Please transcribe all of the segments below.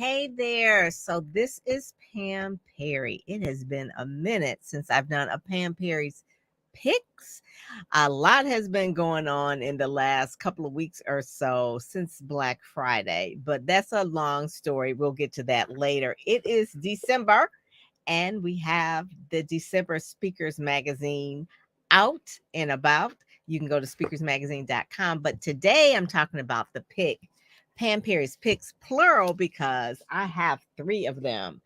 Hey there. So this is Pam Perry. It has been a minute since I've done a Pam Perry's picks. A lot has been going on in the last couple of weeks or so since Black Friday, but that's a long story. We'll get to that later. It is December, and we have the December Speakers Magazine out and about. You can go to speakersmagazine.com. But today I'm talking about the pick, Pam Perry's picks, plural, because I have three of them.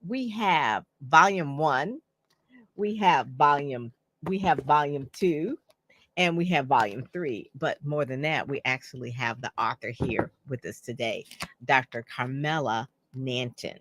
We have volume one, we have volume two, and we have volume three. But more than that, we actually have the author here with us today, Dr. Carmela Nanton.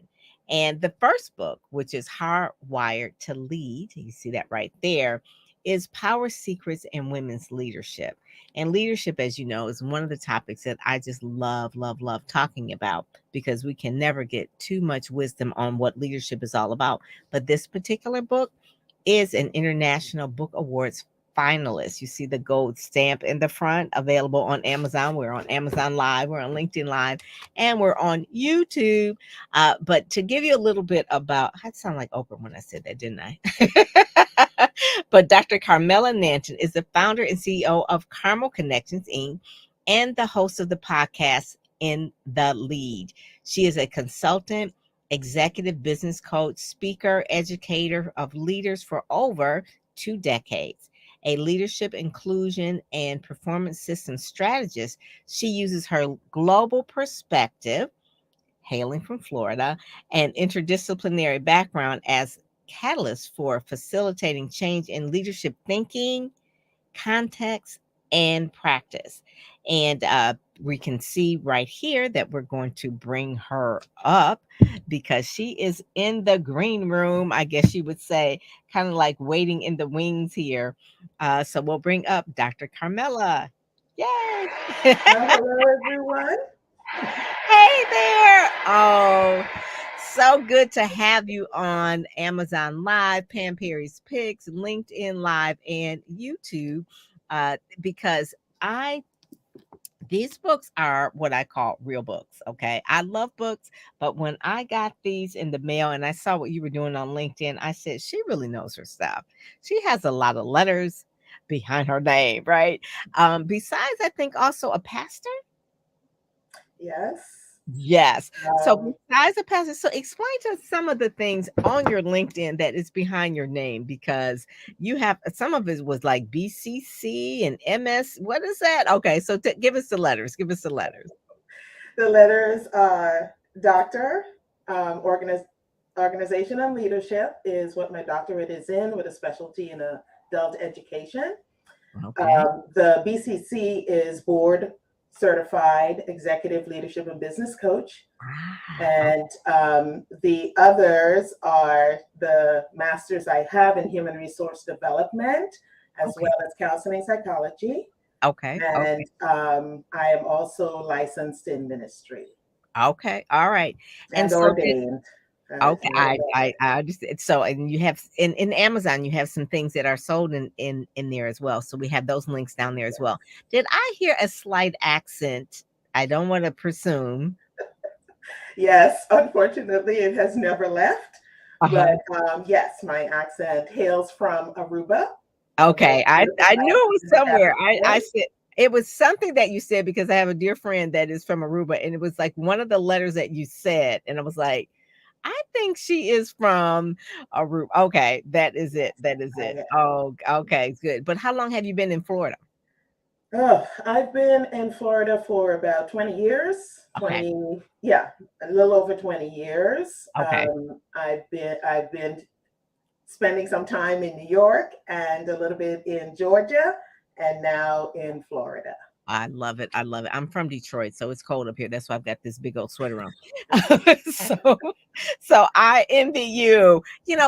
And the first book, which is Hardwired to Lead, you see that right there, is Power Secrets in Women's Leadership. And leadership, as you know, is one of the topics that I just love, love, love talking about because we can never get too much wisdom on what leadership is all about. But this particular book is an International Book Awards finalist. You see the gold stamp in the front, available on Amazon. We're on Amazon Live, we're on LinkedIn Live, and we're on YouTube. But to give you a little bit about, I sound like Oprah when I said that, didn't I? But Dr. Carmela Nanton is the founder and CEO of Carmel Connections, Inc., and the host of the podcast In the Lead. She is a consultant, executive business coach, speaker, educator of leaders for over 2 decades. A leadership, inclusion, and performance system strategist, she uses her global perspective, hailing from Florida, and interdisciplinary background as catalyst for facilitating change in leadership thinking, context, and practice. And we can see right here that we're going to bring her up because she is in the green room, I guess you would say, kind of like waiting in the wings here. So we'll bring up Dr. Carmela. Yay! Well, hello, everyone. Hey there. Oh, so good to have you on Amazon Live, Pam Perry's Picks, LinkedIn Live, and YouTube. Because I these books are what I call real books. Okay. I love books, but when I got these in the mail and I saw what you were doing on LinkedIn, I said, she really knows her stuff. She has a lot of letters behind her name, right? Besides, I think also a pastor. Yes. Yes. So Um, besides the pastor, so explain to us some of the things on your LinkedIn that is behind your name because you have some of it was like BCC and MS. What is that? Okay, so give us the letters. Give us the letters. the letters doctor, organization and leadership is what my doctorate is in, with a specialty in adult education. Okay. The BCC is board certified executive leadership and business coach. Ah, And the others are the masters I have in human resource development, as okay. well as counseling psychology. Okay. And Okay. I am also licensed in ministry Okay. All right. And and so did ordained. okay, And ordained. I understand. So and you have in Amazon, you have some things that are sold in there as well. So we have those links down there as well. Did I hear a slight accent? I don't want to presume. Yes, unfortunately, it has never left. But Uh-huh. yes, my accent hails from Aruba, a very Okay, beautiful I knew island it was in the somewhere. I Pacific. said it was something that you said because I have a dear friend that is from Aruba, and it was like one of the letters that you said, and I was like, I think she is from Aruba. Okay, that is it. That is it. I Oh, okay, good. But how long have you been in Florida? Oh, I've been in Florida for about 20 years. Okay, 20, yeah, a little over 20 years. okay. I've been spending some time in New York and a little bit in Georgia and now in Florida. I love it. I love it. I'm from Detroit, so it's cold up here. That's why I've got this big old sweater on. so, so I envy you,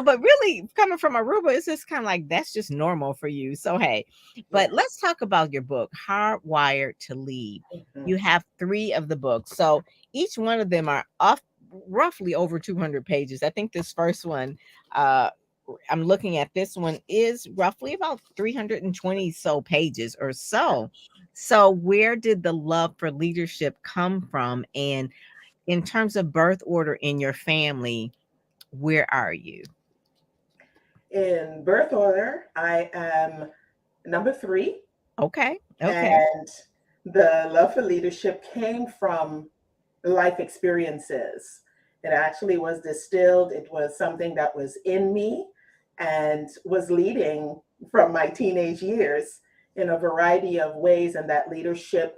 but really coming from Aruba, it's just kind of like that's just normal for you. So, hey, but Yes. let's talk about your book, Hardwired to Lead. Mhm. You have three of the books. So each one of them are off roughly over 200 pages. I think this first one, uh, I'm looking at this one is roughly about 320 so pages or so. So where did the love for leadership come from? And in terms of birth order in your family, where are you? In birth order, I am number three, Okay. Okay. and the love for leadership came from life experiences. It actually was distilled, it was something that was in me and was leading from my teenage years in a variety of ways. And that leadership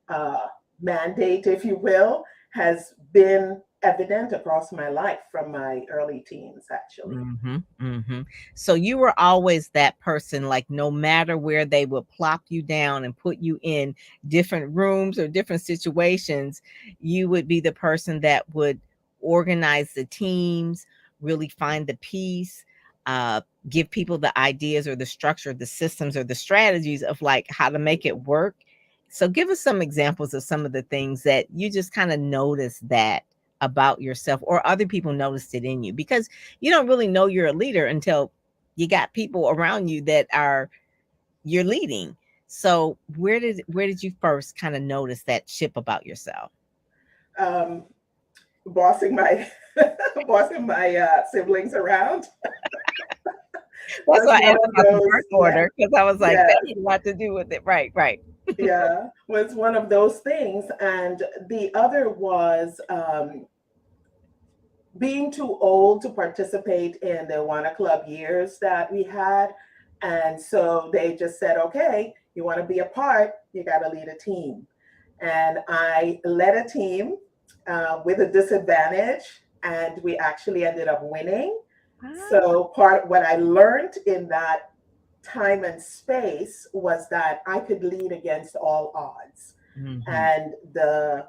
uh, mandate, if you will, has been evident across my life from my early teens, actually. Mhm, mhm. So you were always that person, like, no matter where they would plop you down and put you in different rooms or different situations, you would be the person that would organize the teams, really find the peace, uh, give people the ideas or the structure, the systems or the strategies of, like, how to make it work. So give us some examples of some of the things that you just kinda noticed that about yourself or other people noticed it in you, because you don't really know you're a leader until you got people around you that are you're leading. So where did you first kind of notice that ship about yourself? Um, bossing my bossing my siblings around That's was why I one asked of about the those. birth order, because I was like, that Yes, had a lot to do with it. Right, right. yeah, was one of those things. And the other was being too old to participate in the Awana Club years that we had. And so they just said, okay, you want to be a part, you got to lead a team. And I led a team with a disadvantage, and we actually ended up winning. Ah, So, part of what I learned in that time and space was that I could lead against all odds. mhm. And the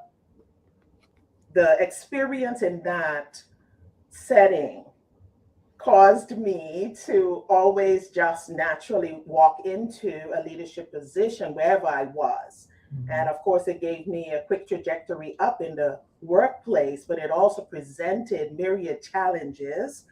experience in that setting caused me to always just naturally walk into a leadership position wherever I was. And Mhm. of course, it gave me a quick trajectory up in the workplace, but it also presented myriad challenges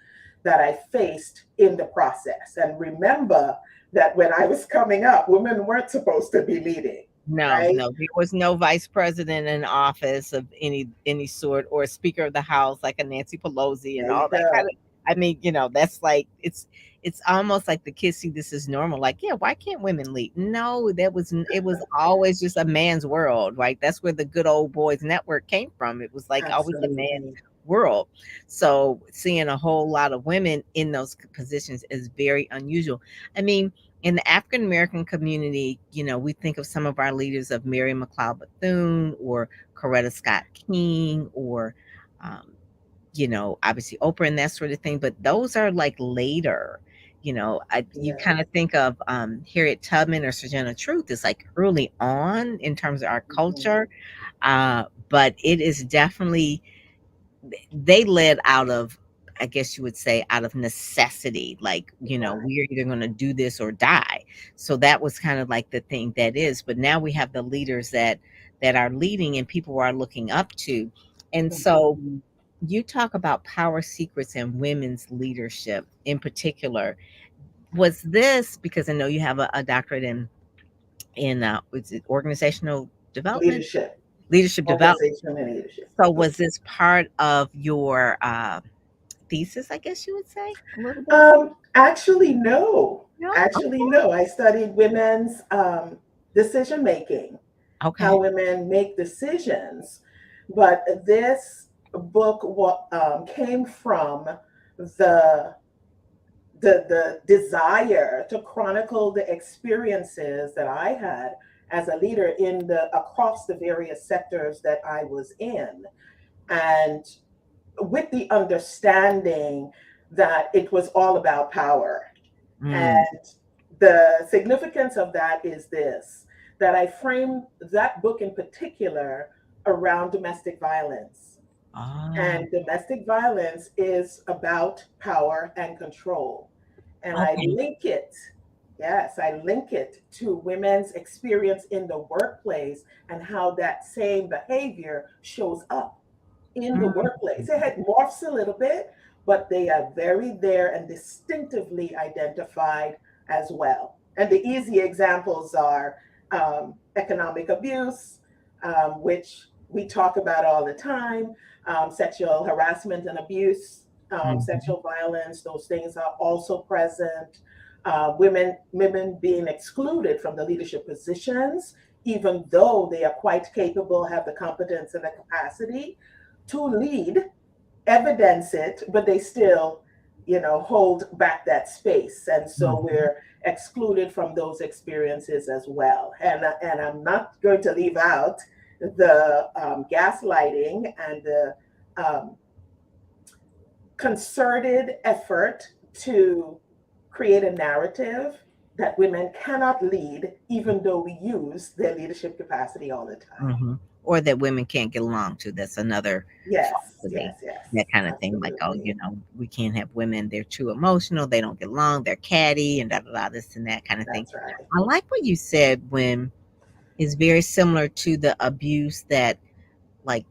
that I faced in the process. And remember that when I was coming up, women weren't supposed to be leading, No, right? no, there was no vice president in office of any sort, or Speaker of the House like a Nancy Pelosi and There all you that kind go. of. I mean, that's like it's almost like the kids see this as normal. Like, yeah, why can't women lead? No, it was always just a man's world, right? That's where the good old boys network came from. It was like always a man's Absolutely. world. So seeing a whole lot of women in those positions is very unusual. I mean, in the African American community, we think of some of our leaders of Mary McLeod Bethune or Coretta Scott King or, um, obviously Oprah and that sort of thing. But those are like later. You Yes. kind of think of Harriet Tubman or Sojourner Truth is like early on in terms of our Mhm. culture, but it is definitely they led out of, I guess you would say, out of necessity, like, Right. we're either going to do this or die. So that was kind of like the thing that is, but now we have the leaders that are leading and people are looking up to. And so Mhm. you talk about power secrets and women's leadership in particular. Was this because I know you have a doctorate in was it organizational development, Leadership, leadership development? organization, and leadership. So was this part of your thesis, I guess you would say, a little bit? Actually, no. No? Actually, no. I studied women's decision making, how Okay. women make decisions. But this book came from the the desire to chronicle the experiences that I had as a leader in the across the various sectors that I was in, and with the understanding that it was all about power. Mm. And the significance of that is this, that I framed that book in particular around domestic violence. Ah, And domestic violence is about power and control. And I okay. link it, yes, I link it to women's experience in the workplace and how that same behavior shows up in the Mm. workplace. It had morphs a little bit, but they are very there and distinctively identified as well. And the easy examples are economic abuse, which we talk about all the time. Sexual harassment and abuse, Mhm. sexual violence, those things are also present. Women being excluded from the leadership positions, even though they are quite capable, have the competence and the capacity to lead, evidence it, but they still, hold back that space. And so Mhm. we're excluded from those experiences as well. And I'm not going to leave out the gaslighting and the um, concerted effort to create a narrative that women cannot lead, even though we use their leadership capacity all the time. Mhm. Or that women can't get along too. That's another Yes, falsity. yes, yes, That kind of thing, like, oh, absolutely. we can't have women. They're too emotional. They don't get along. They're catty and da da da. This and that kind of thing. That's right. I like what you said when it's very similar to the abuse that like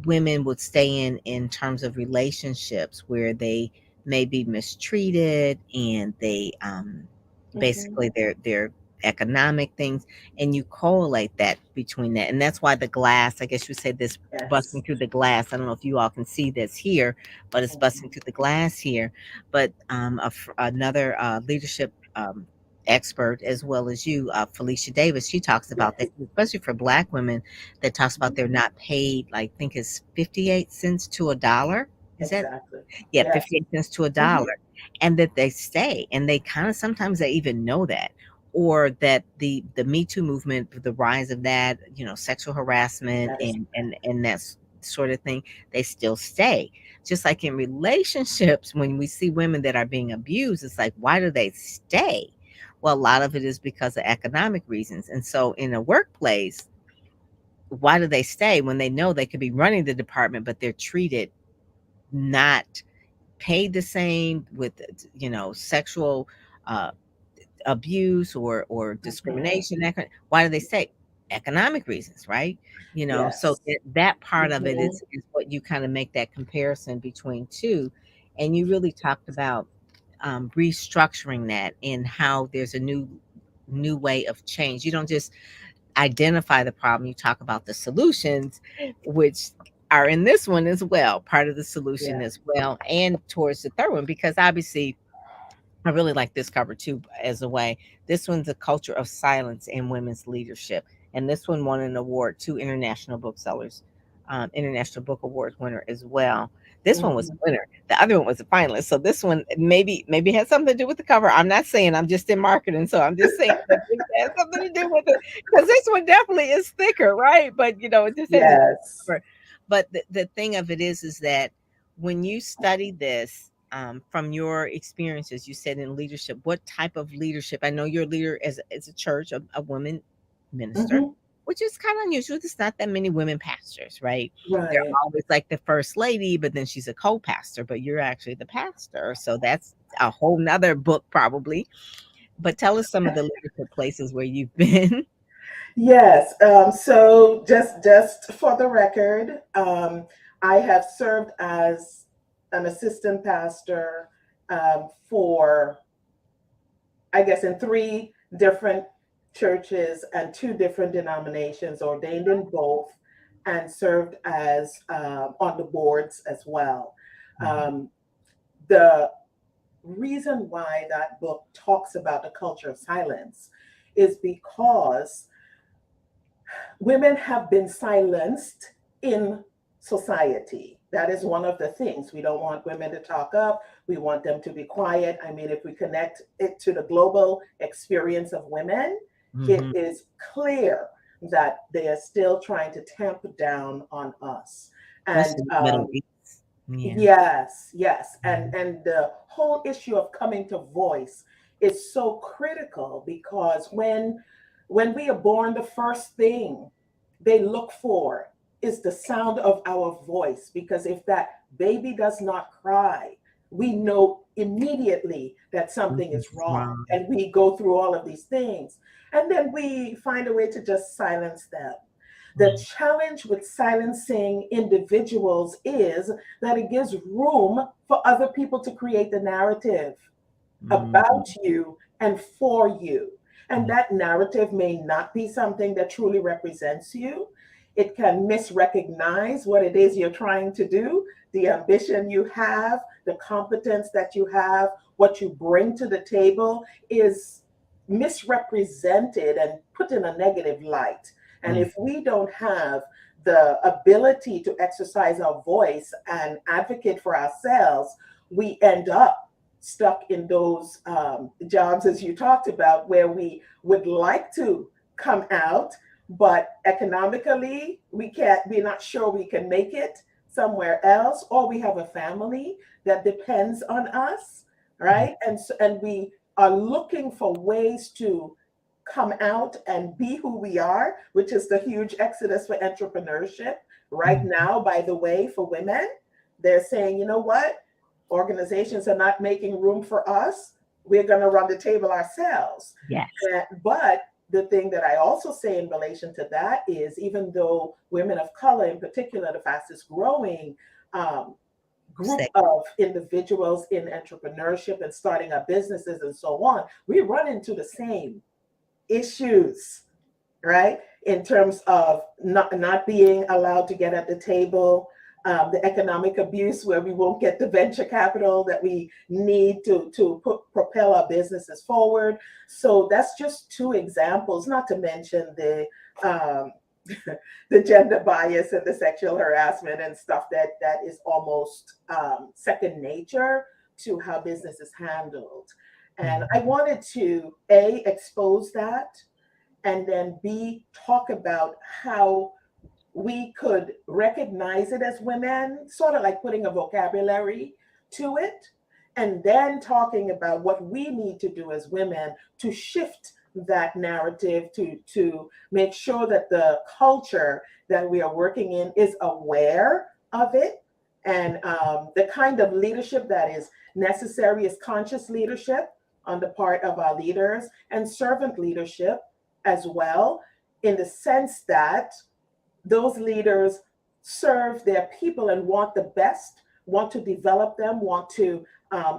women would stay in terms of relationships where they may be mistreated and they Hmm. basically their economic things, and you correlate that between that, and that's why the glass, I guess you say, this busting Yes. through the glass. I don't know if you all can see this here, but it's busting Mhm. through the glass here. But another leadership expert, as well as you, Felicia Davis, she talks about that, Yes. especially for Black women, that talks about Mhm. they're not paid, like, I think it's 58 cents to a dollar. Is that, Exactly. yeah, Yes. 58 cents to a Hmm. dollar, and that they stay, and they kind of sometimes they even know that, or that the Me Too movement, the rise of that, sexual harassment That is and that sort of thing, they still stay. Just like in relationships, when we see women that are being abused, it's like, why do they stay? Well, a lot of it is because of economic reasons. And so in a workplace, why do they stay when they know they could be running the department, but they're treated not paid the same with, sexual uh, abuse or mhm. discrimination, why do they stay? Economic reasons, right? So Yes. that part of it Hmm. is what you kind of make that comparison between two. And you really talked about restructuring that, and how there's a new way of change. You don't just identify the problem, you talk about the solutions, which are in this one as well, part of the solution Yeah. as well, and towards the third one, because obviously I really like this cover too, as a way. This one's a culture of silence in women's leadership, and this one won an award, two international booksellers, international book awards winner as well. This one was a Hmm. winner. The other one was a finalist. So this one maybe has something to do with the cover. I'm not saying, I'm just in marketing, so I'm just saying that it has something to do with it, because this one definitely is thicker, right? But it just has a Yes. cover. But the thing of it is that when you study this, from your experiences, you said in leadership, what type of leadership? I know you're a leader as a church, a woman minister, Hmm. which is kind of unusual. There's not that many women pastors, right? They're Right. always like the first lady, but then she's a co-pastor, but you're actually the pastor. So that's a whole nother book, probably. But tell us some of the leadership places where you've been. Yes. So just for the record, I have served as an assistant pastor for, I guess, in three different churches and two different denominations, ordained in both, and served as on the boards as well. Mhm. Um, the reason why that book talks about the culture of silence is because women have been silenced in society. That is one of the things. We don't want women to talk up. We want them to be quiet. I mean, if we connect it to the global experience of women, it Mhm. is clear that they are still trying to tamp down on us. And Especially in the Middle East. Yeah. yes, yes. And Mhm. and the whole issue of coming to voice is so critical because when we are born, the first thing they look for is the sound of our voice. Because if that baby does not cry, we know immediately that something Something is is wrong. wrong. And we go through all of these things. And then we find a way to just silence them. The Mhm. challenge with silencing individuals is that it gives room for other people to create the narrative Mhm. about you and for you. And that narrative may not be something that truly represents you. It can misrecognize what it is you're trying to do, the ambition you have, the competence that you have, what you bring to the table is misrepresented and put in a negative light. And Mm. if we don't have the ability to exercise our voice and advocate for ourselves, we end up stuck in those jobs, as you talked about, where we would like to come out, but economically, we're not sure we can make it somewhere else, or we have a family that depends on us, right? And we are looking for ways to come out and be who we are, which is the huge exodus for entrepreneurship right Mm. now. By the way, for women, they're saying, you know what, organizations are not making room for us, we're going to run the table ourselves. Yes. But the thing that I also say in relation to that is, even though women of color in particular, the fastest growing um, group Say, of individuals in entrepreneurship and starting up businesses and so on, we run into the same issues, right? In terms of not being allowed to get at the table, the economic abuse where we won't get the venture capital that we need to propel our businesses forward. So that's just two examples, not to mention um, the gender bias and the sexual harassment and stuff that is almost second nature to how business is handled. And I mhm. wanted to A, expose that, and then B, talk about how we could recognize it as women, sort of like putting a vocabulary to it, and then talking about what we need to do as women to shift that narrative, to make sure that the culture that we are working in is aware of it, and the kind of leadership that is necessary is conscious leadership on the part of our leaders, and servant leadership as well, in the sense that those leaders serve their people and want the best, want to develop them, want to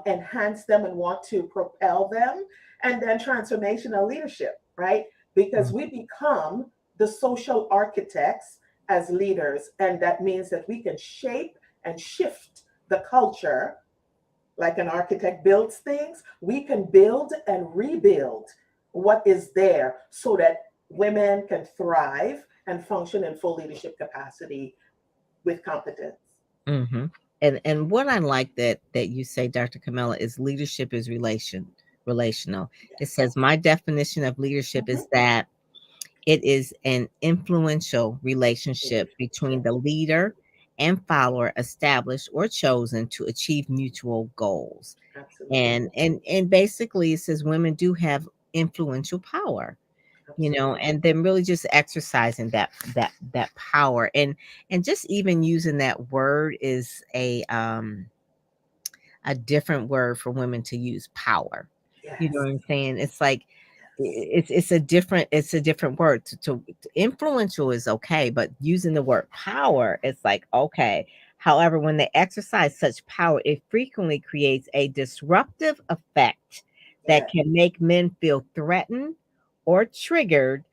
enhance them, and want to propel them. And then transformational leadership, right? Because Mm. we become the social architects as leaders. And that means that we can shape and shift the culture like an architect builds things. We can build and rebuild what is there so that women can thrive and function in full leadership capacity with competence. Hmm. And what I like that you say, Dr. Camilla, is leadership is relational. It Yes. says my definition of leadership Mhm. is that it is an influential relationship between Leadership. the leader and follower, established or chosen to achieve mutual goals. Absolutely. And basically, it says women do have influential power, Absolutely. and then really just exercising that power, and just even using that word is a different word for women to use power. You know Yes. what I'm saying? It's like Yes. it's a different word to influential is okay, but using the word power, it's like okay. However, when they exercise such power, it frequently creates a disruptive effect that Yes. can make men feel threatened or triggered,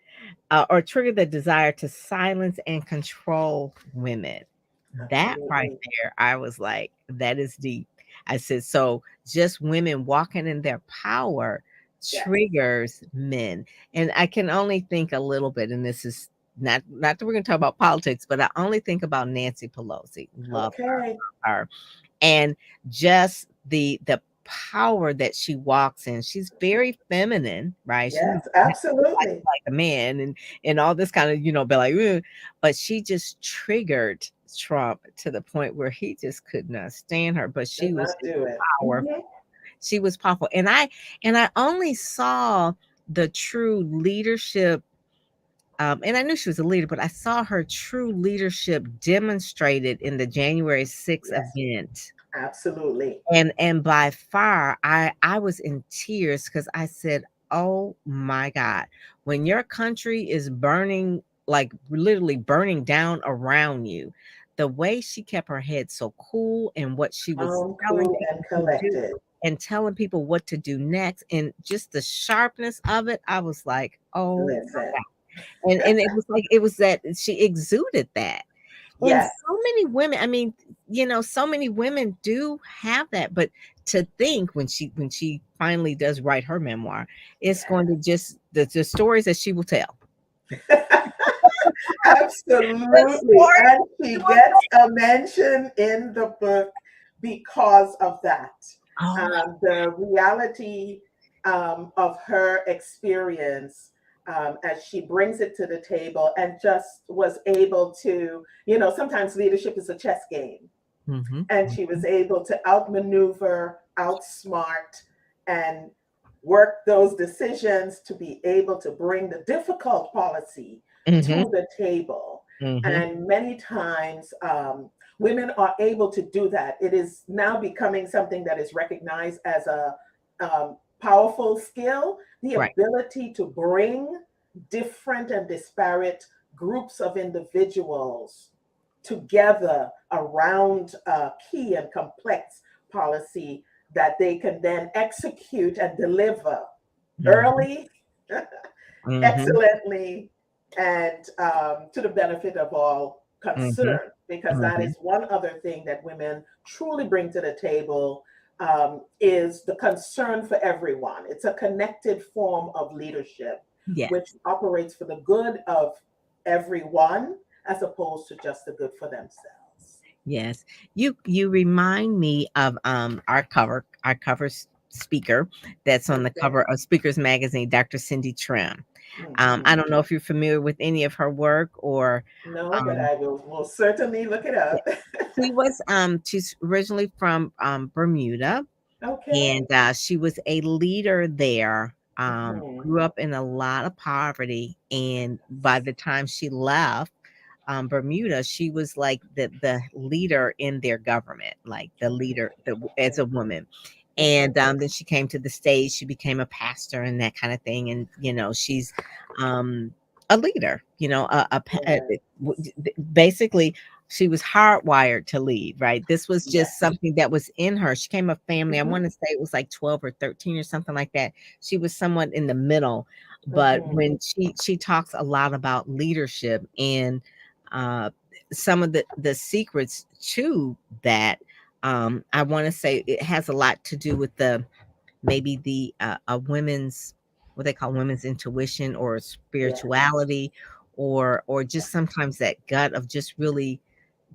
or trigger the desire to silence and control women. That right Absolutely. there, I was like, that is deep. I said, so just women walking in their power Yes. triggers men. And I can only think a little bit, and this is not that we're gonna talk about politics, but I only think about Nancy Pelosi. Love Okay. her. And just the power that she walks in. She's very feminine, right? She's Yes. like Absolutely. like a man and all this kind of, be like, "Ugh," but she just triggered Trump to the point where he just could not stand her, but she Did was not just do it. powerful. Hmm. She was powerful. And I only saw the true leadership, and I knew she was a leader, but I saw her true leadership demonstrated in the January 6th Yes. event. Absolutely. And by far, I was in tears because I said, "Oh my God, when your country is burning, like literally burning down around you, the way she kept her head so cool and what she was Calm, telling cool, and people to do collected. and telling people what to do next, and just the sharpness of it, I was like, oh." Listen. And it was like it was that she exuded that. And Yes. so many women, I mean, so many women do have that, but to think when she finally does write her memoir, it's going to just the stories that she will tell. The Absolutely. stories And she she will gets a mention in the book because of that. Oh my The reality of her experience as she brings it to the table and just was able to, sometimes leadership is a chess game. mhm, And she was able to outmaneuver, outsmart, and work those decisions to be able to bring the difficult policy mhm, to the table. mhm. And many times, women are able to do that. It is now becoming something that is recognized as a powerful skill, the Right. ability to bring different and disparate groups of individuals together around a key and complex policy that they can then execute and deliver Mhm, early, mhm, excellently, and to the benefit of all mhm, concerned. Because that mhm. is one other thing that women truly bring to the table, is the concern for everyone. It's a connected form of leadership, which Yes. operates for the good of everyone as opposed to just the good for themselves. Yes. You remind me of our speaker that's on the Okay. cover of Speakers Magazine, Dr. Cindy Trim. I Hmm. don't know if you're familiar with any of her work or No, but um I will certainly look it yeah. up. She's originally from Bermuda, and Okay. she was a leader there. Hmm. Grew up in a lot of poverty, and by the time she left Bermuda, she was like the leader in their government, like the leader as Okay. a woman. Hmm. And then she came to the States. She became a pastor and that kind of thing. And she's um, a leader. Basically, she was hardwired to lead. Right. This was just Yes. something that was in her. She came of family. I Hmm. want to say it was like 12 or 13 or something like that. She was somewhat in the middle, but Hmm. when she talks a lot about leadership and uh, some of the secrets to that. I want to say it has a lot to do with the maybe the a women's what they call women's intuition or Yes. spirituality, or just sometimes that gut of just really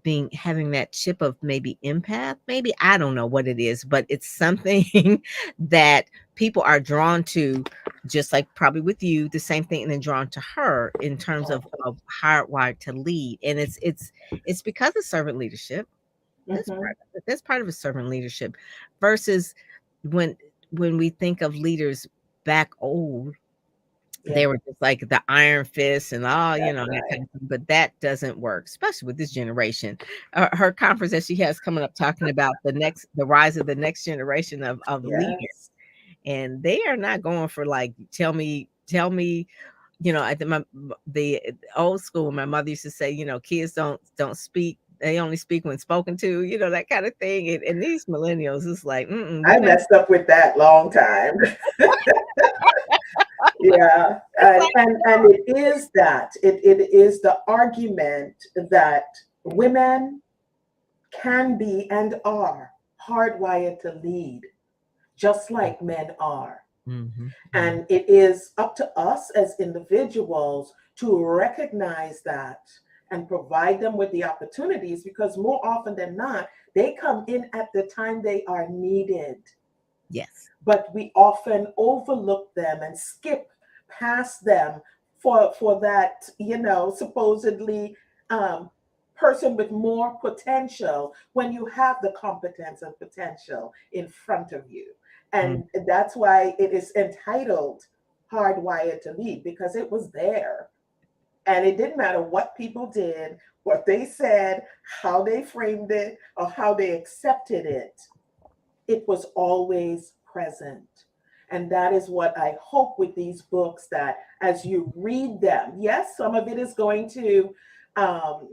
being having that chip of maybe empath, maybe I don't know what it is, but it's something that people are drawn to, just like probably with you, the same thing, and then drawn to her in terms of hardwired to lead. And it's because of servant leadership. That's Hmm. part of it. That's part of a servant leadership versus when when we think of leaders back old, they Yeah, were just like the iron fist and all, that's that right. kind of thing, but that doesn't work, especially with this generation. Her conference that she has coming up talking about the rise of the next generation of leaders, Yes. and they are not going for like tell me, I think the old school, my mother used to say, kids don't speak. They only speak when spoken to, that kind of thing. And these millennials, it's like, I we're not. messed up with that long time. Yeah, It's like, and it is that it is the argument that women can be and are hardwired to lead, just like men are. mhm, mhm. And it is up to us as individuals to recognize that and provide them with the opportunities, because more often than not, they come in at the time they are needed. Yes. But we often overlook them and skip past them for that, supposedly um, person with more potential, when you have the competence and potential in front of you. Mm, And that's why it is entitled Hardwired to Lead, because it was there. And it didn't matter what people did, what they said, how they framed it, or how they accepted it, it was always present. And that is what I hope with these books, that as you read them, yes, some of it is going to um,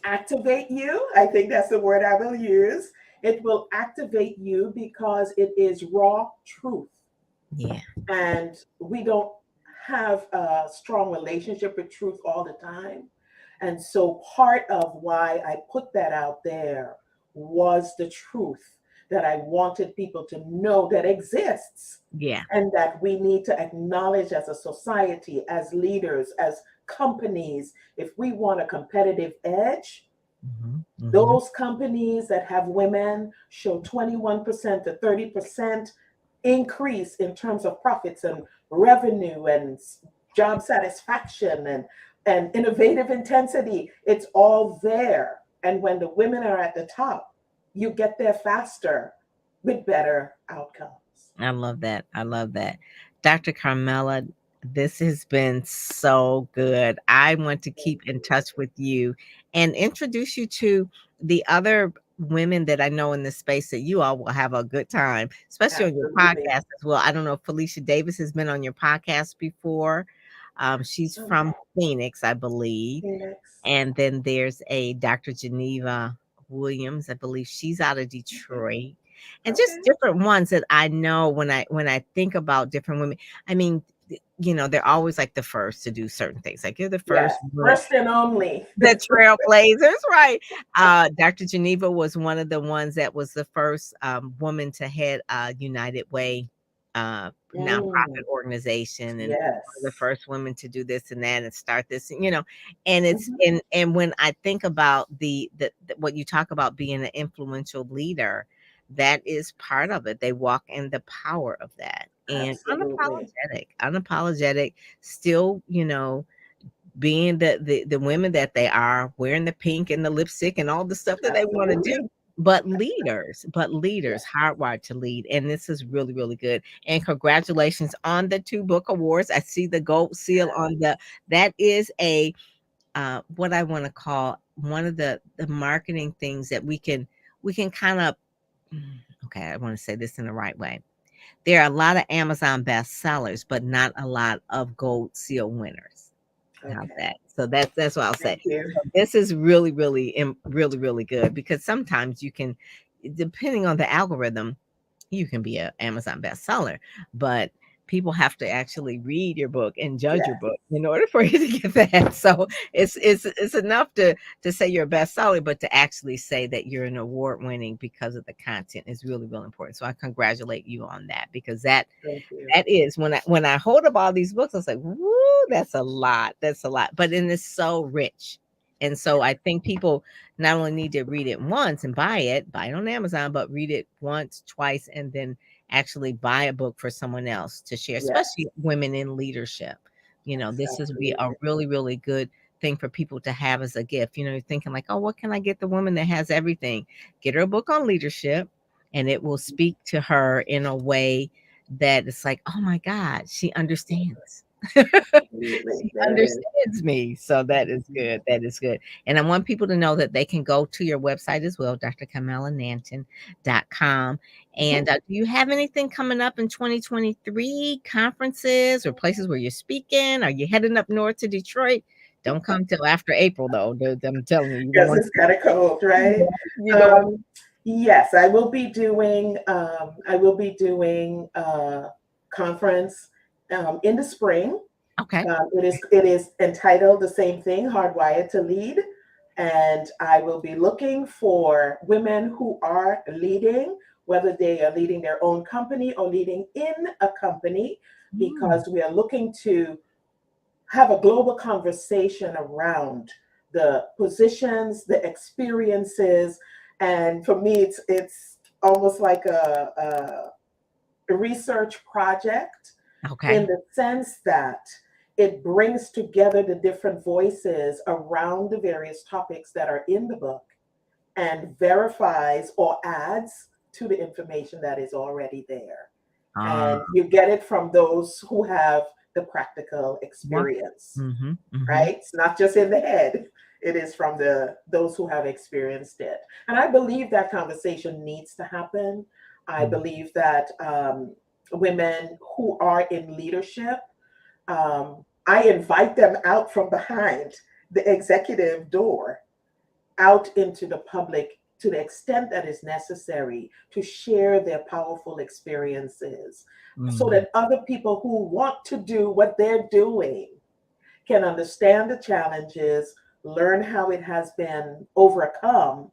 activate you. I think that's the word I will use. It will activate you because it is raw truth. yeah. And we don't have a strong relationship with truth all the time. And so part of why I put that out there was the truth that I wanted people to know that exists, Yeah. and that we need to acknowledge as a society, as leaders, as companies. If we want a competitive edge, Hmm. Hmm. those companies that have women show 21% to 30% increase in terms of profits and revenue and job satisfaction and innovative intensity. It's all there. And when the women are at the top, you get there faster with better outcomes. I love that. I love that. Dr. Carmela, this has been so good. I want to Thank keep in you. touch with you and introduce you to the other women that I know in this space that you all will have a good time, especially on your Absolutely. podcast as well. I don't know if Felicia Davis has been on your podcast before. She's Um, from Phoenix, I believe. Phoenix. And then there's a Dr. Geneva Williams, I believe she's out of Okay. Detroit. And just Okay. different ones that I know when I think about different women. I mean, they're always like the first to do certain things. Like you're the Yes. first woman, First and only. the trailblazers, right? Dr. Geneva was one of the ones that was the first woman to head United Way nonprofit Mm, organization, and one of the yes. first women to do this and that and start this, and it's Mhm. and when I think about what you talk about being an influential leader, that is part of it. They walk in the power of that and Absolutely. unapologetic, still, being the women that they are, wearing the pink and the lipstick and all the stuff that they want to Absolutely. do, but leaders Yes. hardwired to lead. And this is really, really good. And congratulations on the 2 book awards. I see the gold seal on the that is a what I want to call one of the marketing things that we can kind of okay, I want to say this in the right way. There are a lot of Amazon bestsellers, but not a lot of gold seal winners. How's Okay. that? So that's what I'll say. Thank you. So this is really, really, really, really good because sometimes you can, depending on the algorithm, you can be a Amazon bestseller, but people have to actually read your book and judge your Yes. book in order for you to get that. So it's enough to say you're a bestseller, but to actually say that you're an award winning because of the content is really, really important. So I congratulate you on that because Thank you. that is when I hold up all these books, I was like, "Woo, that's a lot. That's a lot." But then it's so rich. And so I think people not only need to read it once and buy it on Amazon, but read it once, twice, and then actually buy a book for someone else to share, Yes. especially women in leadership. This is be a Absolutely. really, really good thing for people to have as a gift. You're thinking like, oh, what can I get the woman that has everything? Get her a book on leadership, and it will speak to her in a way that it's like, "Oh my god, she understands." Absolutely. She There is. understands me. So that is Mhm. good, that is good. And I want people to know that they can go to your website as well, drcarmelananton.com. Mhm. And, do you have anything coming up in 2023, conferences or places where you're speaking? Are you heading up north to Detroit? Don't come till after April, though. I'm telling you, you don't Because want it's kind of cold, right? you don't want Um, yes, I will be doing a conference in the spring. okay. It is entitled the same thing, Hardwired to Lead. And I will be looking for women who are leading, whether they are leading their own company or leading in a company, Mm, because we are looking to have a global conversation around the positions, the experiences. And for me, it's almost like a research project in okay. the sense that it brings together the different voices around the various topics that are in the book and verifies or adds to the information that is already there. Ah, And you get it from those who have the practical what? experience, Mhm, mhm. right? It's not just in the head. It is from the those who have experienced it. And I believe that conversation needs to happen. I Mm. believe that women who are in leadership, I invite them out from behind the executive door out into the public to the extent that is necessary to share their powerful experiences so Mhm. that other people who want to do what they're doing can understand the challenges, learn how it has been overcome,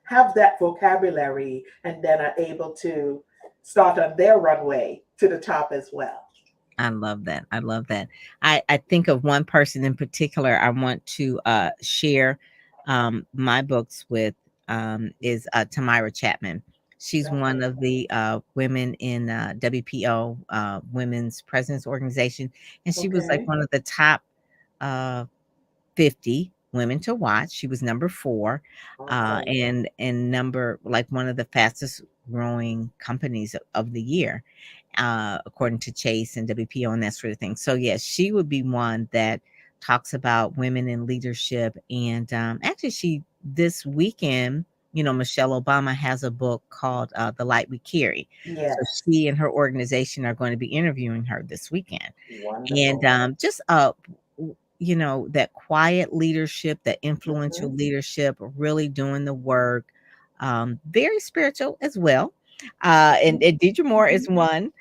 have that vocabulary, and then are able to start on their runway to the top as well. I love that. I love that. I think of one person in particular I want to share my books with is Tamira Chapman. She's one Okay. of the women in WPO, Women's Presidents Organization, and she was like Okay. one of the top uh, 50 women to watch. She was number 4, Awesome. and number like one of the fastest growing companies of the year, according to Chase and WPO and that sort of thing. So yes, she would be one that talks about women in leadership. And actually, she this weekend, Michelle Obama has a book called "The Light We Carry." So Yes. she and her organization are going to be interviewing her this weekend, and Wonderful. just that quiet leadership, that influential Hmm. leadership, really doing the work, very spiritual as well. And Deidre Moore is Hmm. one.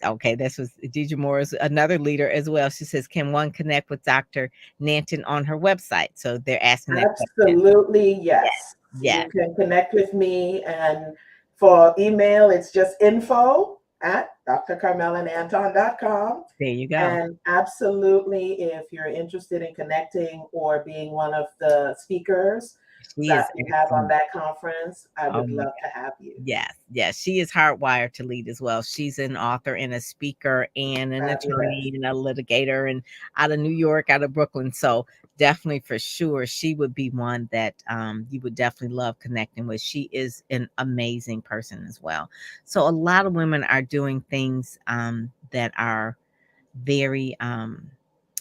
Okay, this was Deidre Moore is another leader as well. She says, "Can one connect with Dr. Nanton on her website?" So they're asking that question. Absolutely, Yes, yes. You yes. can connect with me, and for email, it's just info@drcarmelananton.com. There you go. And absolutely, if you're interested in connecting or being one of the speakers She that is we have on excellent. that conference, I Oh would my love to have you. Yes, yes, she is hardwired to lead as well. She's an author and a speaker and an Fabulous. attorney and a litigator and out of New York, out of Brooklyn. So definitely for sure, she would be one that you would definitely love connecting with. She is an amazing person as well. So a lot of women are doing things that are very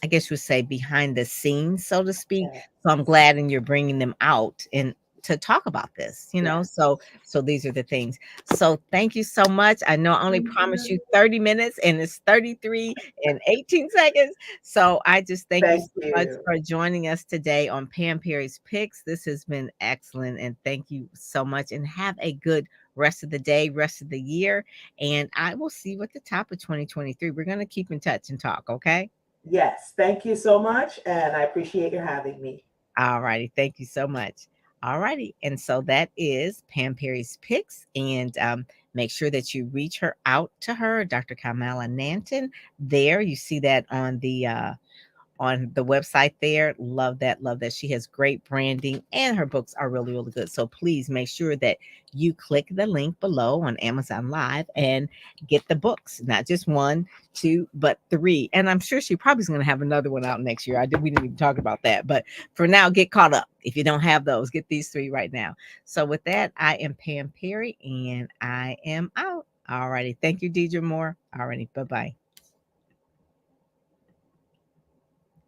I guess you would say behind the scenes, so to speak. Yes. So I'm glad and you're bringing them out and to talk about this, Yes. so these are the things. So thank you so much. I know I only Thank promised you you. 30 minutes and it's 33 and 18 seconds. So I just thank you Thank so much you. for joining us today on Pam Perry's Picks. This has been excellent and thank you so much and have a good rest of the day, rest of the year, and I will see you at the top of 2023. We're going to keep in touch and talk, okay? Yes. Thank you so much. And I appreciate you having me. All righty. Thank you so much. All righty. And so that is Pam Perry's Picks. And make sure that you reach her out to her, Dr. Carmela Nanton. There, you see that on the website there. Love that. Love that. She has great branding and her books are really, really good. So please make sure that you click the link below on Amazon Live and get the books, not just one, two, but three. And I'm sure she probably is going to have another one out next year. We didn't even talk about that. But for now, get caught up. If you don't have those, get these three right now. So with that, I am Pam Perry and I am out. All righty. Thank you, Deidre Moore. All righty. Bye bye.